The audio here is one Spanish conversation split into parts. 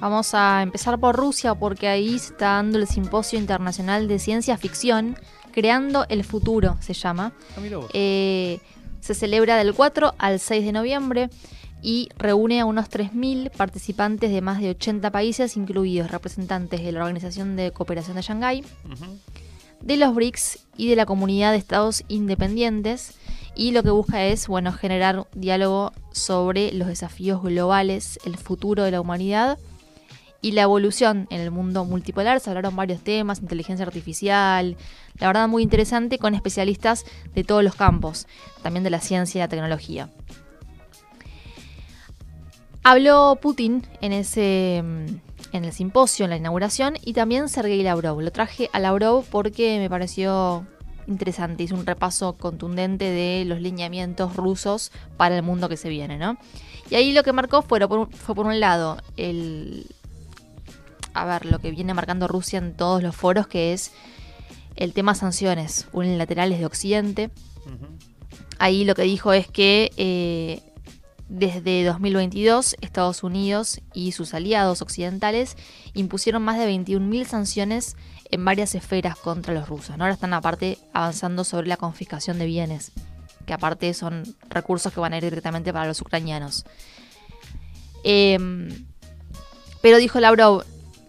Vamos a empezar por Rusia porque ahí se está dando el Simposio Internacional de Ciencia Ficción, Creando el Futuro se llama. Mira vos. Se celebra del 4 al 6 de noviembre y reúne a unos 3.000 participantes de más de 80 países, incluidos representantes de la Organización de Cooperación de Shanghái, de los BRICS y de la Comunidad de Estados Independientes. Y lo que busca es, generar diálogo sobre los desafíos globales, el futuro de la humanidad y la evolución en el mundo multipolar. Se hablaron varios temas, inteligencia artificial, la verdad muy interesante, con especialistas de todos los campos, también de la ciencia y la tecnología. Habló Putin en el simposio, en la inauguración, y también Sergei Lavrov. Lo traje a Lavrov porque me pareció interesante. Hizo un repaso contundente de los lineamientos rusos para el mundo que se viene, ¿no? Y ahí lo que marcó fue por un lado lo que viene marcando Rusia en todos los foros, que es el tema sanciones unilaterales de Occidente. Ahí lo que dijo es que desde 2022 Estados Unidos y sus aliados occidentales impusieron más de 21.000 sanciones en varias esferas contra los rusos, ¿no? Ahora están aparte avanzando sobre la confiscación de bienes, que aparte son recursos que van a ir directamente para los ucranianos. Pero dijo Lavrov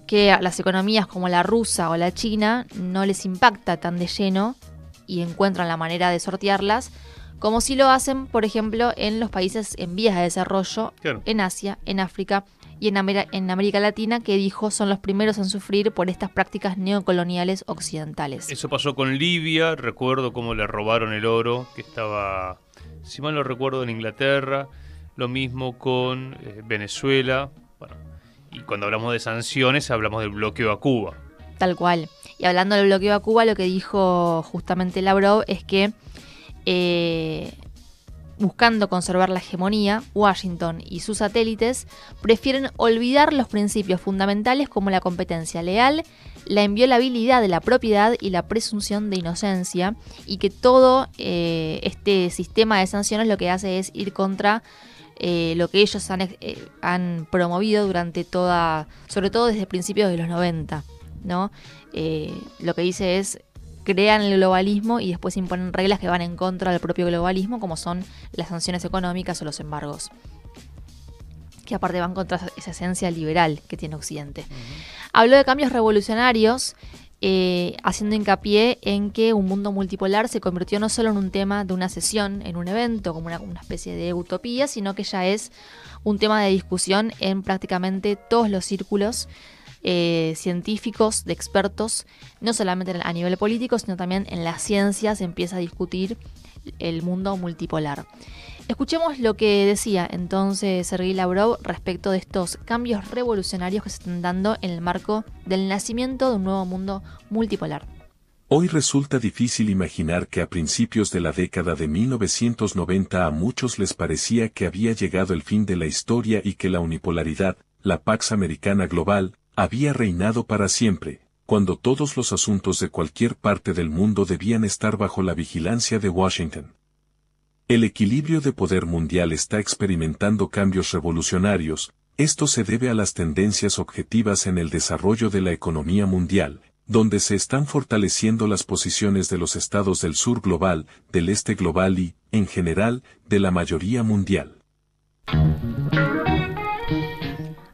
que a las economías como la rusa o la china no les impacta tan de lleno y encuentran la manera de sortearlas, como si lo hacen, por ejemplo, en los países en vías de desarrollo, claro, en Asia, en África y en América Latina, que dijo son los primeros en sufrir por estas prácticas neocoloniales occidentales. Eso pasó con Libia, recuerdo cómo le robaron el oro, que estaba, si mal no recuerdo, en Inglaterra. Lo mismo con Venezuela. Bueno, y cuando hablamos de sanciones, hablamos del bloqueo a Cuba. Tal cual. Y hablando del bloqueo a Cuba, lo que dijo justamente Lavrov es que buscando conservar la hegemonía, Washington y sus satélites prefieren olvidar los principios fundamentales como la competencia leal, la inviolabilidad de la propiedad y la presunción de inocencia, y que todo este sistema de sanciones lo que hace es ir contra lo que ellos han promovido durante sobre todo desde principios de los 90, ¿no? Lo que dice es: crean el globalismo y después imponen reglas que van en contra del propio globalismo, como son las sanciones económicas o los embargos, que aparte van contra esa esencia liberal que tiene Occidente. Habló de cambios revolucionarios, haciendo hincapié en que un mundo multipolar se convirtió no solo en un tema de una sesión, en un evento, como una especie de utopía, sino que ya es un tema de discusión en prácticamente todos los círculos científicos, de expertos, no solamente a nivel político, sino también en las ciencias se empieza a discutir el mundo multipolar. Escuchemos lo que decía entonces Sergei Lavrov respecto de estos cambios revolucionarios que se están dando en el marco del nacimiento de un nuevo mundo multipolar. Hoy resulta difícil imaginar que a principios de la década de 1990 a muchos les parecía que había llegado el fin de la historia y que la unipolaridad, la Pax Americana global, había reinado para siempre, cuando todos los asuntos de cualquier parte del mundo debían estar bajo la vigilancia de Washington. El equilibrio de poder mundial está experimentando cambios revolucionarios. Esto se debe a las tendencias objetivas en el desarrollo de la economía mundial, donde se están fortaleciendo las posiciones de los estados del sur global, del este global y, en general, de la mayoría mundial.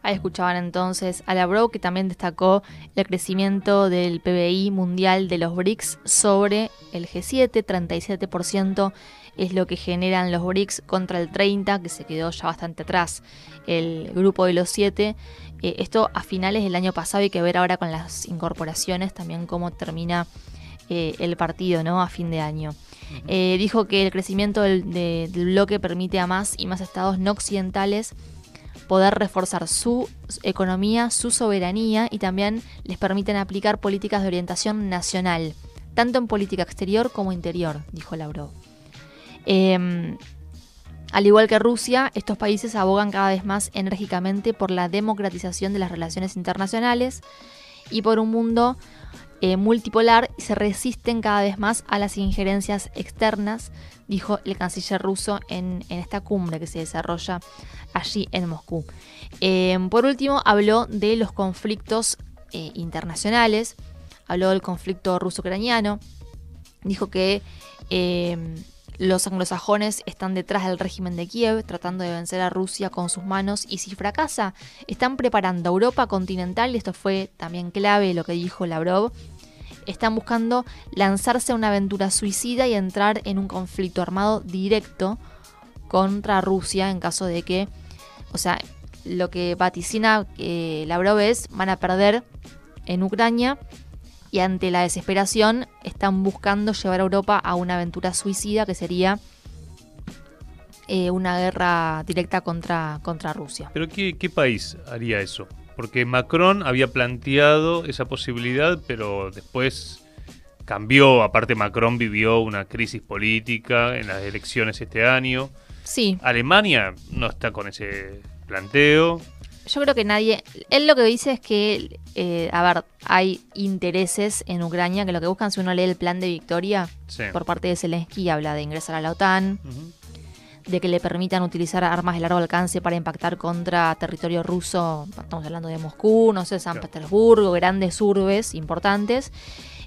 Ahí escuchaban entonces a Lavrov, que también destacó el crecimiento del PBI mundial de los BRICS sobre el G7, 37% es lo que generan los BRICS contra el 30%, que se quedó ya bastante atrás el grupo de los 7. Esto a finales del año pasado, hay que ver ahora con las incorporaciones también cómo termina el partido, ¿no? A fin de año. Dijo que el crecimiento del bloque permite a más y más estados no occidentales poder reforzar su economía, su soberanía, y también les permiten aplicar políticas de orientación nacional, tanto en política exterior como interior, dijo Lavrov. Al igual que Rusia, estos países abogan cada vez más enérgicamente por la democratización de las relaciones internacionales y por un mundo multipolar y se resisten cada vez más a las injerencias externas, dijo el canciller ruso en esta cumbre que se desarrolla allí en Moscú. Por último, habló de los conflictos internacionales, habló del conflicto ruso-ucraniano, dijo que los anglosajones están detrás del régimen de Kiev, tratando de vencer a Rusia con sus manos, y si fracasa, están preparando a Europa continental, y esto fue también clave lo que dijo Lavrov, están buscando lanzarse a una aventura suicida y entrar en un conflicto armado directo contra Rusia en caso de que, o sea, lo que vaticina Lavrov es, van a perder en Ucrania, y ante la desesperación están buscando llevar a Europa a una aventura suicida que sería una guerra directa contra Rusia. ¿Pero qué país haría eso? Porque Macron había planteado esa posibilidad, pero después cambió. Aparte, Macron vivió una crisis política en las elecciones este año. Sí. Alemania no está con ese planteo. Yo creo que nadie... Él lo que dice es que, hay intereses en Ucrania que lo que buscan, si uno lee el plan de victoria por parte de Zelensky, habla de ingresar a la OTAN, de que le permitan utilizar armas de largo alcance para impactar contra territorio ruso, estamos hablando de Moscú, no sé, San Petersburgo, grandes urbes importantes,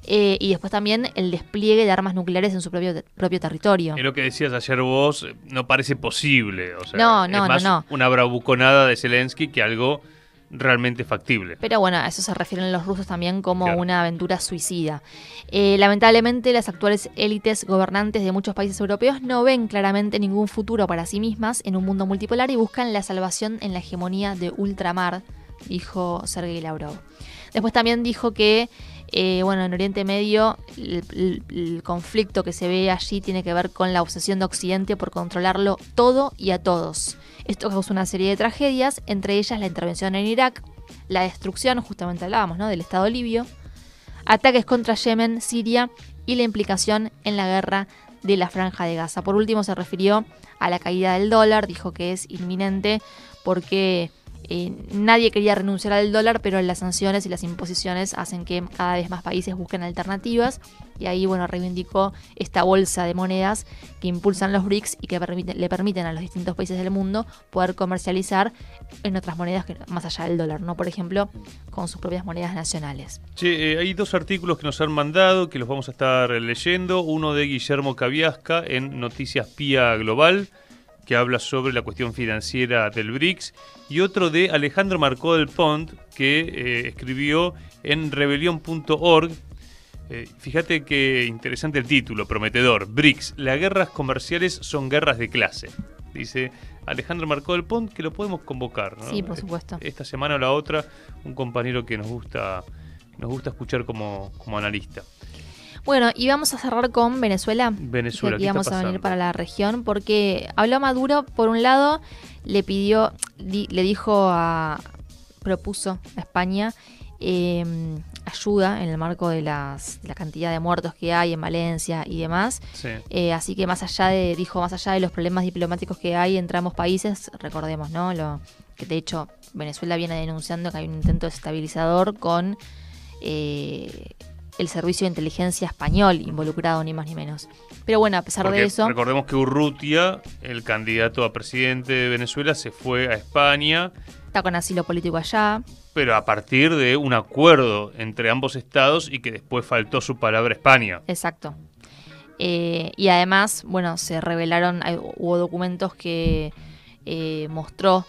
y después también el despliegue de armas nucleares en su propio territorio. Es lo que decías ayer vos, no parece posible. O sea, no, es más una bravuconada de Zelensky que algo realmente factible. Pero bueno, a eso se refieren los rusos también como una aventura suicida. Lamentablemente, las actuales élites gobernantes de muchos países europeos no ven claramente ningún futuro para sí mismas en un mundo multipolar y buscan la salvación en la hegemonía de ultramar, dijo Sergei Lavrov. Después también dijo que en Oriente Medio el conflicto que se ve allí tiene que ver con la obsesión de Occidente por controlarlo todo y a todos. Esto causa una serie de tragedias, entre ellas la intervención en Irak, la destrucción, justamente hablábamos, ¿no?, del Estado libio, ataques contra Yemen, Siria y la implicación en la guerra de la Franja de Gaza. Por último, se refirió a la caída del dólar, dijo que es inminente porque nadie quería renunciar al dólar, pero las sanciones y las imposiciones hacen que cada vez más países busquen alternativas, y ahí reivindicó esta bolsa de monedas que impulsan los BRICS y que le permiten a los distintos países del mundo poder comercializar en otras monedas que más allá del dólar, ¿no? Por ejemplo, con sus propias monedas nacionales. Hay dos artículos que nos han mandado que los vamos a estar leyendo. Uno de Guillermo Cabiasca en Noticias Pía Global, que habla sobre la cuestión financiera del BRICS, y otro de Alejandro Marcó del Pont, que escribió en rebelión.org. Fíjate qué interesante el título, prometedor. BRICS, las guerras comerciales son guerras de clase. Dice Alejandro Marcó del Pont, que lo podemos convocar, ¿no? Sí, por supuesto. Esta semana o la otra, un compañero que nos gusta escuchar como analista. Bueno, y vamos a cerrar con Venezuela. Venezuela, y vamos a venir para la región porque habló Maduro, por un lado, propuso a España ayuda en el marco de la cantidad de muertos que hay en Valencia y demás. Sí. Así que más allá de los problemas diplomáticos que hay entre ambos países, recordemos, ¿no?, que de hecho Venezuela viene denunciando que hay un intento desestabilizador con el servicio de inteligencia español involucrado, ni más ni menos. Pero bueno, a pesar de eso... Recordemos que Urrutia, el candidato a presidente de Venezuela, se fue a España. Está con asilo político allá. Pero a partir de un acuerdo entre ambos estados y que después faltó su palabra España. Exacto. Y además, se revelaron, hubo documentos que mostró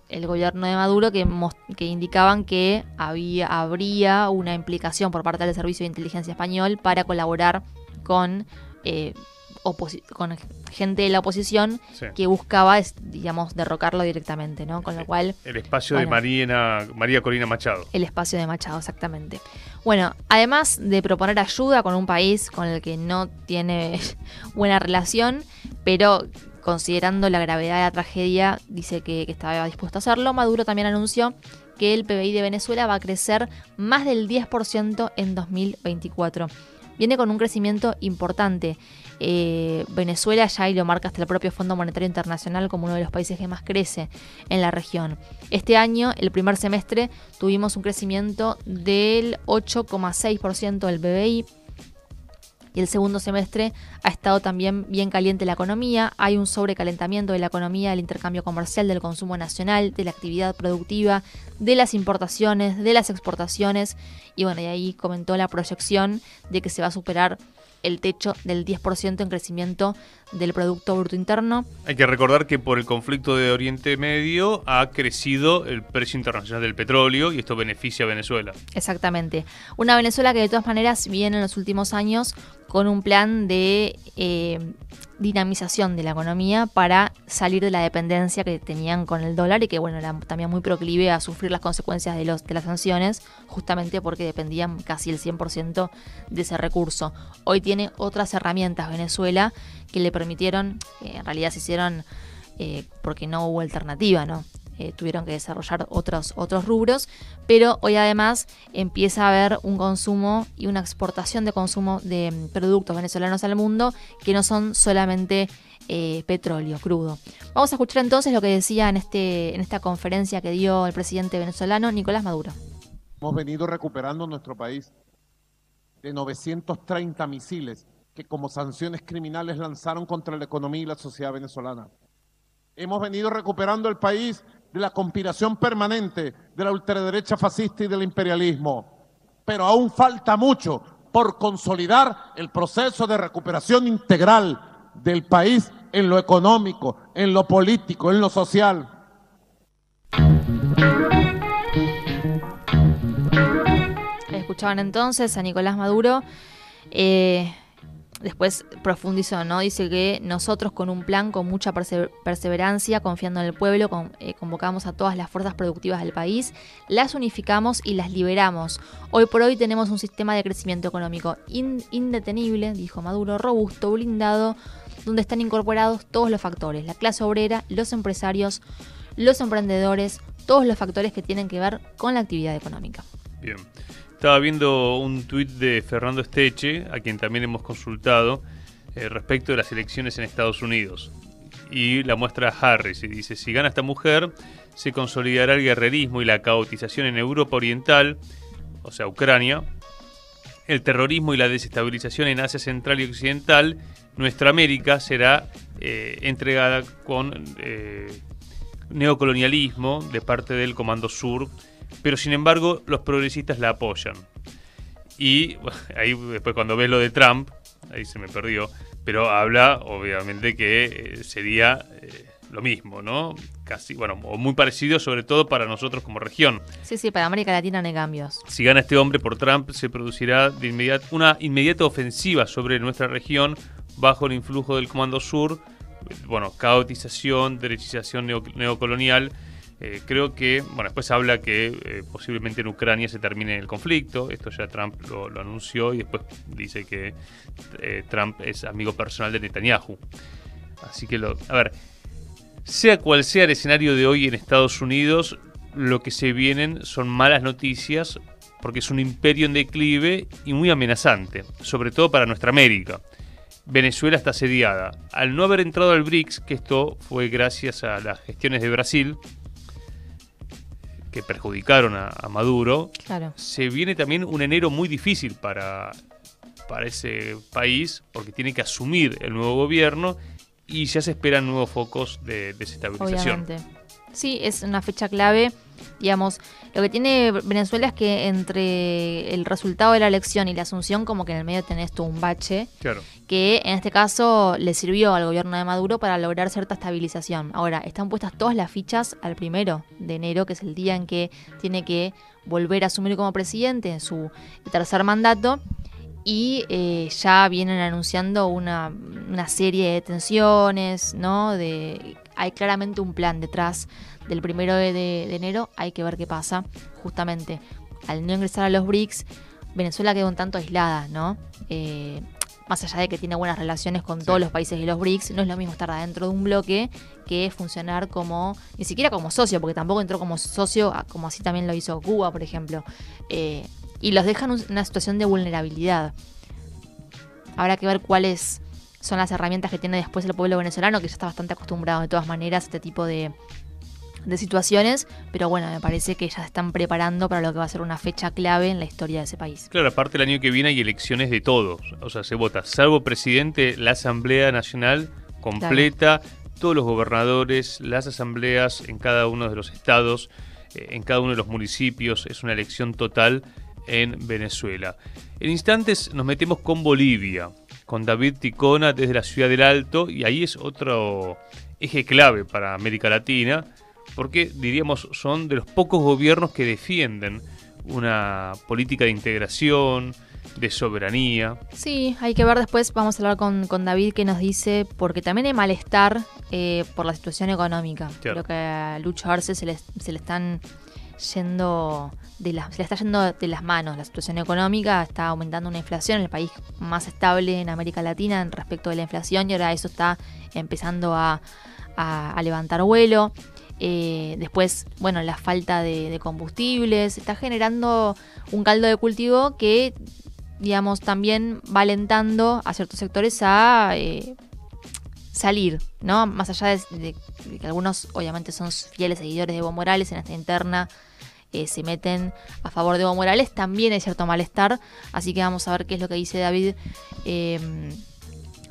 el gobierno de Maduro que indicaban que habría una implicación por parte del Servicio de Inteligencia Español para colaborar con gente de la oposición, sí, que buscaba, derrocarlo directamente, ¿no? Con lo cual... El espacio de María Corina Machado. El espacio de Machado, exactamente. Bueno, además de proponer ayuda con un país con el que no tiene buena relación, pero considerando la gravedad de la tragedia, dice que estaba dispuesto a hacerlo, Maduro también anunció que el PBI de Venezuela va a crecer más del 10% en 2024. viene con un crecimiento importante. Venezuela ya, y lo marca hasta el propio Fondo Monetario Internacional, como uno de los países que más crece en la región. Este año, el primer semestre, tuvimos un crecimiento del 8,6% del PBI. Y el segundo semestre ha estado también bien caliente la economía. Hay un sobrecalentamiento de la economía, del intercambio comercial, del consumo nacional, de la actividad productiva, de las importaciones, de las exportaciones. Y bueno, y ahí comentó la proyección de que se va a superar el techo del 10% en crecimiento del Producto Bruto Interno. Hay que recordar que por el conflicto de Oriente Medio ha crecido el precio internacional del petróleo y esto beneficia a Venezuela. Exactamente. Una Venezuela que de todas maneras viene en los últimos años con un plan de dinamización de la economía para salir de la dependencia que tenían con el dólar y que bueno, era también muy proclive a sufrir las consecuencias de las sanciones, justamente porque dependían casi el 100% de ese recurso. Hoy tiene otras herramientas Venezuela que le permitieron, en realidad se hicieron porque no hubo alternativa, ¿no? Tuvieron que desarrollar otros rubros, pero hoy además empieza a haber un consumo y una exportación de consumo de productos venezolanos al mundo que no son solamente petróleo crudo. Vamos a escuchar entonces lo que decía en esta conferencia que dio el presidente venezolano Nicolás Maduro. Hemos venido recuperando nuestro país de 930 misiles que como sanciones criminales lanzaron contra la economía y la sociedad venezolana. Hemos venido recuperando el país de la conspiración permanente de la ultraderecha fascista y del imperialismo. Pero aún falta mucho por consolidar el proceso de recuperación integral del país en lo económico, en lo político, en lo social. Escuchaban entonces a Nicolás Maduro. Después profundizó, ¿no? Dice que nosotros con un plan, con mucha perseverancia, confiando en el pueblo, convocamos a todas las fuerzas productivas del país, las unificamos y las liberamos. Hoy por hoy tenemos un sistema de crecimiento económico indetenible, dijo Maduro, robusto, blindado, donde están incorporados todos los factores, la clase obrera, los empresarios, los emprendedores, todos los factores que tienen que ver con la actividad económica. Bien. Estaba viendo un tuit de Fernando Esteche, a quien también hemos consultado, respecto de las elecciones en Estados Unidos. Y la muestra Harris y dice, si gana esta mujer, se consolidará el guerrerismo y la caotización en Europa Oriental, o sea, Ucrania, el terrorismo y la desestabilización en Asia Central y Occidental. Nuestra América será entregada con neocolonialismo de parte del Comando Sur, pero sin embargo los progresistas la apoyan. Y bueno, ahí después cuando ves lo de Trump, ahí se me perdió, pero habla obviamente que sería lo mismo, ¿no? Casi, bueno, o muy parecido, sobre todo para nosotros como región. Sí, para América Latina no hay cambios. Si gana este hombre por Trump, se producirá una inmediata ofensiva sobre nuestra región bajo el influjo del Comando Sur, bueno, caotización, derechización neocolonial. Creo que, bueno, después habla que posiblemente en Ucrania se termine el conflicto. Esto ya Trump lo anunció y después dice que Trump es amigo personal de Netanyahu. Así que, a ver, sea cual sea el escenario de hoy en Estados Unidos, lo que se vienen son malas noticias porque es un imperio en declive y muy amenazante, sobre todo para nuestra América. Venezuela está asediada. Al no haber entrado al BRICS, que esto fue gracias a las gestiones de Brasil, que perjudicaron a Maduro, claro, se viene también un enero muy difícil para ese país, porque tiene que asumir el nuevo gobierno y ya se esperan nuevos focos de desestabilización. Obviamente. Sí, es una fecha clave. Digamos, lo que tiene Venezuela es que entre el resultado de la elección y la asunción, como que en el medio tenés tú un bache, claro, que en este caso le sirvió al gobierno de Maduro para lograr cierta estabilización. Ahora, están puestas todas las fichas al 1 de enero, que es el día en que tiene que volver a asumir como presidente en su tercer mandato. Y ya vienen anunciando una serie de tensiones, ¿no? Hay claramente un plan detrás del 1 de enero. Hay que ver qué pasa. Justamente, al no ingresar a los BRICS, Venezuela quedó un tanto aislada, ¿no? Más allá de que tiene buenas relaciones con todos los países de los BRICS, no es lo mismo estar adentro de un bloque que funcionar ni siquiera como socio, porque tampoco entró como socio, como así también lo hizo Cuba, por ejemplo. Y los dejan en una situación de vulnerabilidad. Habrá que ver cuáles son las herramientas que tiene después el pueblo venezolano, que ya está bastante acostumbrado de todas maneras a este tipo de situaciones, pero bueno, me parece que ya se están preparando para lo que va a ser una fecha clave en la historia de ese país. Claro, aparte el año que viene hay elecciones de todos, o sea, se vota, salvo presidente, la Asamblea Nacional completa, todos los gobernadores, las asambleas en cada uno de los estados, en cada uno de los municipios, es una elección total en Venezuela. En instantes nos metemos con Bolivia, con David Ticona desde la Ciudad del Alto, y ahí es otro eje clave para América Latina, porque diríamos son de los pocos gobiernos que defienden una política de integración, de soberanía. Sí, hay que ver después, vamos a hablar con David que nos dice, porque también hay malestar por la situación económica. Claro. Creo que a Lucho Arce se le están yendo se le está yendo de las manos la situación económica, está aumentando una inflación, el país más estable en América Latina en respecto de la inflación, y ahora eso está empezando a levantar vuelo. Después, bueno, la falta de combustibles está generando un caldo de cultivo que, digamos, también va alentando a ciertos sectores a salir, ¿no? Más allá de que algunos obviamente son fieles seguidores de Evo Morales en esta interna, se meten a favor de Evo Morales, también hay cierto malestar, así que vamos a ver qué es lo que dice David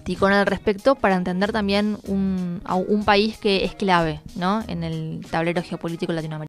Ticona al respecto, para entender también un país que es clave, ¿no?, en el tablero geopolítico latinoamericano.